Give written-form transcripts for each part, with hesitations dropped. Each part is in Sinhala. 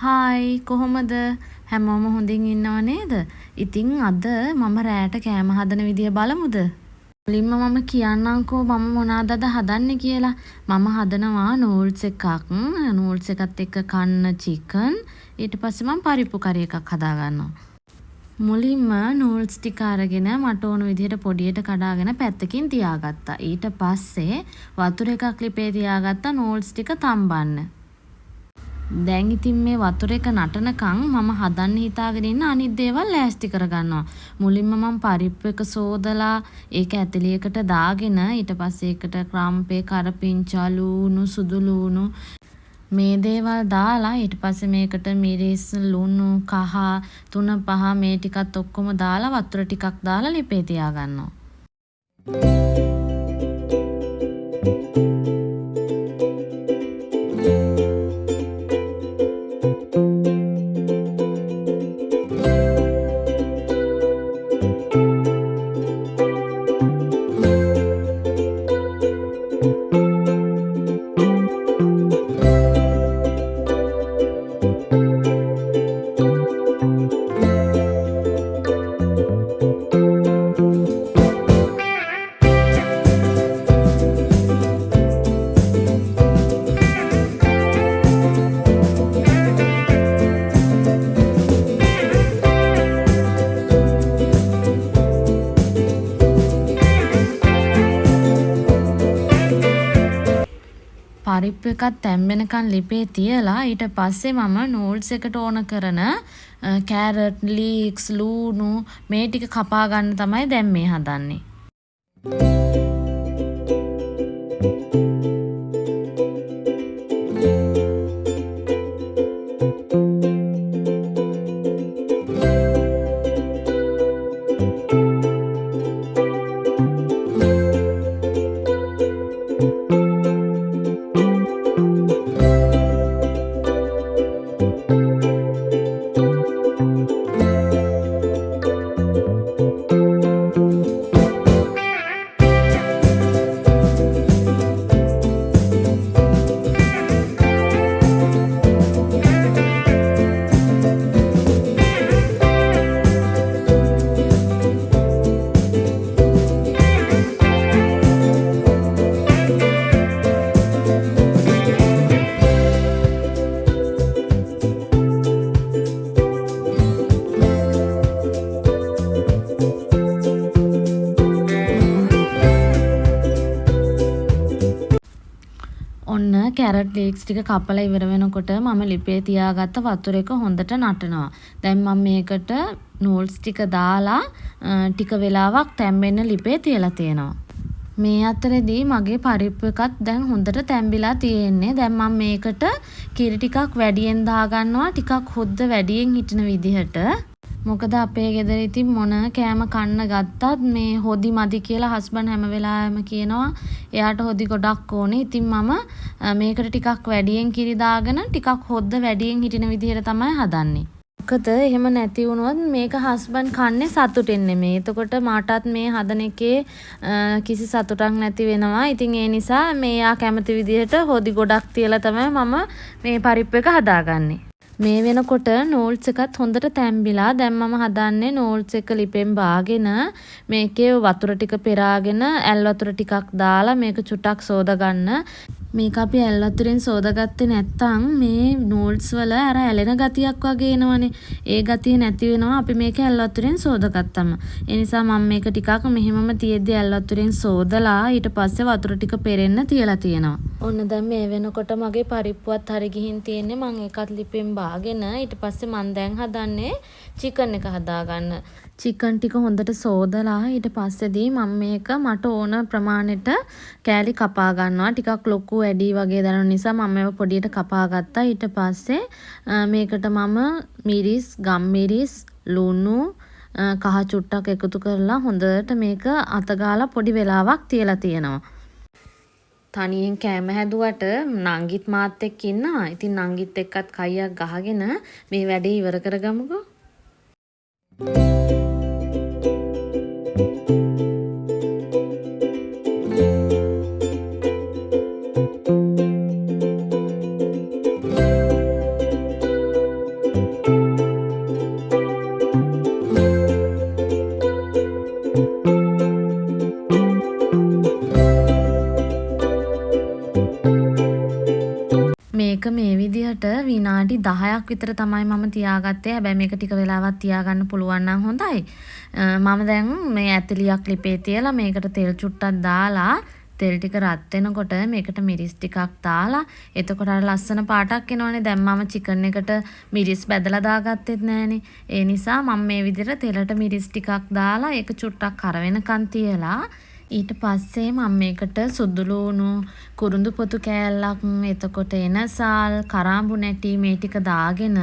හායි කොහොමද හැමෝම හොඳින් ඉන්නව නේද? ඉතින් අද මම රෑට කෑම හදන විදිය බලමුද? මුලින්ම මම කියන්නම්කෝ මම මොනවාද අද හදන්නේ කියලා. මම හදනවා නූඩ්ස් එකක්. නූඩ්ස් එකත් එක්ක කන්න චිකන්. ඊට පස්සේ මම පරිප්පු කරි එකක් හදා ගන්නවා. මුලින්ම නූඩ්ස් ටික අරගෙන මට ඕන විදිහට පොඩියට කඩාගෙන පැත්තකින් තියාගත්තා. ඊට පස්සේ වතුර එකක් ලිපේ තියාගත්තා නූඩ්ස් ටික තම්බන්න. දැන් ඉතින් මේ වතුර එක නටනකම් මම හදන්න හිතාගෙන ඉන්න අනිත් දේවල් ලෑස්ති කරගන්නවා. මුලින්ම මම පරිප්පු එක සෝදලා ඒක ඇතලියකට දාගෙන ඊට පස්සේ ඒකට ක්‍රම්පේ කරපිංචා ලූණු සුදු ලූණු මේ දේවල් දාලා ඊට පස්සේ මේකට මිරිස් ලුණු කහ තුන පහ මේ ටිකත් ඔක්කොම දාලා වතුර ටිකක් දාලා ලිපේ තියාගන්නවා. පරිප්පු එකක් තැම්බෙනකන් ලිපේ තියලා ඊට පස්සේ මම නූඩ්ස් එකට ඕන කරන කැරට් ලීක්ස් ලූණු මේ ටික කපා ගන්න තමයි දැන් මේ හදන්නේ. ඔන්න කැරට් ලීක්ස් ටික කපලා ඉවර වෙනකොට මම ලිපේ තියාගත්ත වතුර එක හොඳට නටනවා. දැන් මම මේකට නූඩ්ස් ටික දාලා ටික වෙලාවක් තැම්බෙන්න ලිපේ තියලා තියෙනවා. මේ අතරේදී මගේ පරිප්පු එකත් දැන් හොඳට තැම්බිලා තියෙන්නේ. දැන් මම මේකට කිරි ටිකක් වැඩියෙන් දාගන්නවා. ටිකක් හොද්ද වැඩියෙන් හිටින විදිහට. මොකද අපේ ගෙදර ඉතින් මොන කෑම කන්න ගත්තත් මේ හොදි මදි කියලා හස්බන්ඩ් හැම වෙලාවෙම කියනවා. එයාට හොදි ගොඩක් ඕනේ. ඉතින් මම මේකට ටිකක් වැඩියෙන් කිරි දාගෙන ටිකක් හොද්ද වැඩියෙන් හිටින විදිහට තමයි හදන්නේ. මොකද එහෙම නැති වුණොත් මේක හස්බන්ඩ් කන්නේ සතුටින් නෙමෙයි. එතකොට මාටත් මේ හදන එකේ කිසි සතුටක් නැති වෙනවා. ඉතින් ඒ නිසා මෙයා කැමති විදිහට හොදි ගොඩක් තියලා තමයි මම මේ පරිප්පු එක හදාගන්නේ. මේ වෙනකොට නූඩ්ස් එකත් හොඳට තැම්බිලා දැන් මම හදන්නේ නූඩ්ස් එක ලිපෙන් බාගෙන මේකේ වතුර ටික පෙරාගෙන ඇල් වතුර ටිකක් දාලා මේක චුට්ටක් සෝදා ගන්න. මේක අපි ඇල් වතුරෙන් සෝදාගත්තේ නැත්නම් මේ නූඩ්ස් වල අර ඇලෙන ගතියක් වගේ එනවනේ. ඒ ගතිය නැති වෙනවා අපි මේක ඇල් වතුරෙන් සෝදාගත්තම. ඒ නිසා මම මේක ටිකක් මෙහෙමම තියෙද්දි ඇල් වතුරෙන් සෝදලා ඊට පස්සේ වතුර ටික පෙරෙන්න තියලා තියෙනවා. ඔන්න දැන් මේ වෙනකොට මගේ පරිප්පුවත් හරි ගිහින් තියෙන්නේ. මම ඒකත් ලිපෙන් බාගෙන ඊට පස්සේ මම දැන් හදන්නේ චිකන් එක හදාගන්න. චිකන් ටික හොඳට සෝදලා ඊට පස්සේදී මම මේක මට ඕන ප්‍රමාණයට කෑලි කපා ගන්නවා. ටිකක් ලොකු වැඩි වගේ දැනුන නිසා මම මේව පොඩියට කපා ගත්තා. ඊට පස්සේ මේකට මම මිරිස්, ගම්මිරිස්, ලුණු, කහ චුට්ටක් එකතු කරලා හොඳට මේක අතගාලා පොඩි වෙලාවක් තියලා තියෙනවා. තනියෙන් කෑම හැදුවට නංගිත් මාත් එක්ක ඉන්නවා. ඉතින් නංගිත් එක්කත් කයියක් ගහගෙන මේ වැඩේ ඉවර කරගමුකෝ. විනාඩි 10ක් විතර තමයි මම තියාගත්තේ. හැබැයි මේක ටික වෙලාවක් තියාගන්න පුළුවන් නම් හොඳයි. මම දැන් මේ ඇතිලියක් ලිපේ තියලා මේකට තෙල් චුට්ටක් දාලා තෙල් ටික රත් වෙනකොට මේකට මිරිස් ටිකක් දාලා එතකොට අර ලස්සන පාටක් එනවනේ. දැන් මම චිකන් එකට මිරිස් බැදලා දාගත්තෙත් නෑනේ. ඒ නිසා මම මේ විදිහට තෙලට මිරිස් ටිකක් දාලා ඒක චුට්ටක් කර වෙනකන් තියලා ඊට පස්සේ මම මේකට සුදු ලූණු කුරුඳු පොතු කෑල්ලක් එතකොට එනසල් කරාඹු නැටි මේ ටික දාගෙන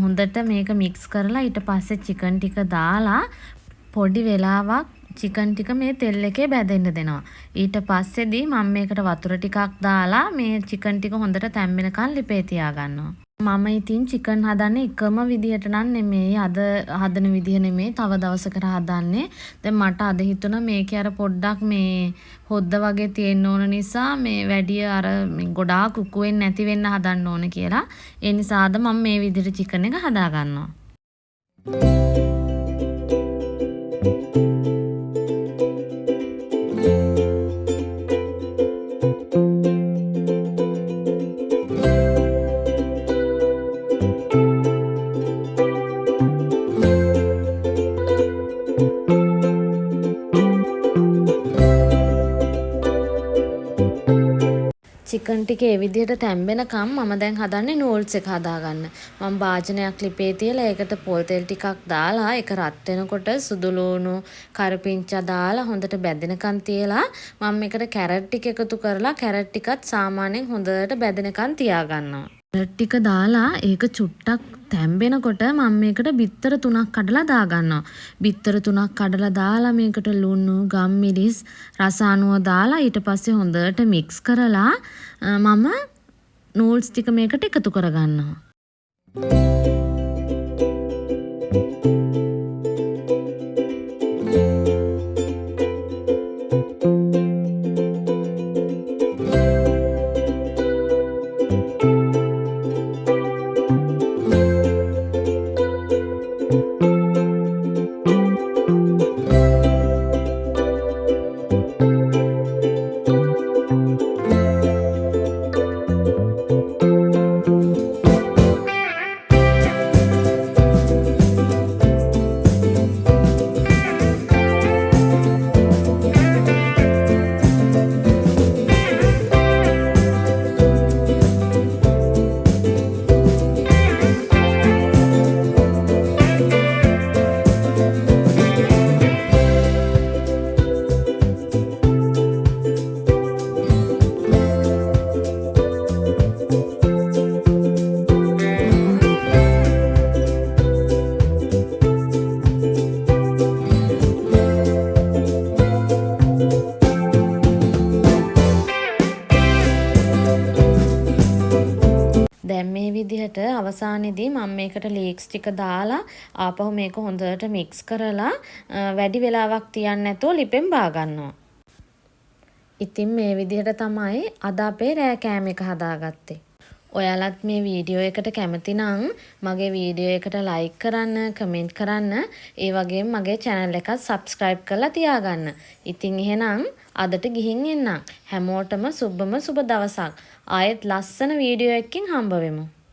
හොඳට මේක මික්ස් කරලා ඊට පස්සේ චිකන් ටික දාලා පොඩි වෙලාවක් චිකන් ටික මේ තෙල් එකේ බැදෙන්න දෙනවා. ඊට පස්සේදී මම මේකට වතුර ටිකක් දාලා මේ චිකන් ටික හොඳට තැම්බෙනකන් ලිපේ තියාගන්නවා. මම ඉතින් චිකන් හදන්නේ එකම විදිහට නම් නෙමෙයි. අද හදන විදිහ නෙමෙයි. තව දවසකට හදන්නේ. දැන් මට අද හිතුණා මේකේ අර පොඩ්ඩක් මේ හොද්ද වගේ තියෙන්න ඕන නිසා මේ වැඩි අර ගොඩාක් කුකු වෙන්නේ නැති වෙන්න හදන්න ඕන කියලා. ඒ නිසා අද මම මේ විදිහට චිකන් එක හදා ගන්නවා. චිකන් ටික ඒ විදිහට තැම්බෙනකම් මම දැන් හදන්නේ නූල්ස් එක හදාගන්න. මම භාජනයක් ලිපේ තියලා ඒකට පොල් තෙල් ටිකක් දාලා ඒක රත් වෙනකොට සුදු ලූණු කරපිංචා දාලා හොඳට බැදෙනකන් තියලා මම මේකට කැරට් ටික එකතු කරලා කැරට් ටිකත් සාමාන්‍යයෙන් හොඳට බැදෙනකන් තියාගන්නවා. කැරට් ටික දාලා ඒක චුට්ටක් තැම්බෙනකොට මම මේකට බිත්තර 3ක් කඩලා දාගන්නවා. බිත්තර 3ක් කඩලා දාලා මේකට ලුණු, ගම්මිරිස්, රස අනුව දාලා ඊට පස්සේ හොඳට මික්ස් කරලා මම නූල්ස් ටික මේකට එකතු කරගන්නවා. දැන් මේ විදිහට අවසානයේදී මම මේකට ලීක්ස් ටික දාලා ආපහු මේක හොඳට මික්ස් කරලා වැඩි වෙලාවක් තියන්නේ නැතුව ලිපෙන් බා ගන්නවා. ඉතින් මේ විදිහට තමයි අද අපේ රෑ කෑම එක හදාගත්තේ. ඔයාලත් මේ වීඩියෝ එකට කැමති නම් මගේ වීඩියෝ එකට ලයික් කරන්න, කමෙන්ට් කරන්න, ඒ වගේම මගේ channel එකත් subscribe කරලා තියාගන්න. ඉතින් එහෙනම් අදට ගිහින් එන්නම්. හැමෝටම සුබම සුබ දවසක්. ආයෙත් ලස්සන වීඩියෝ එකකින් හම්බ වෙමු.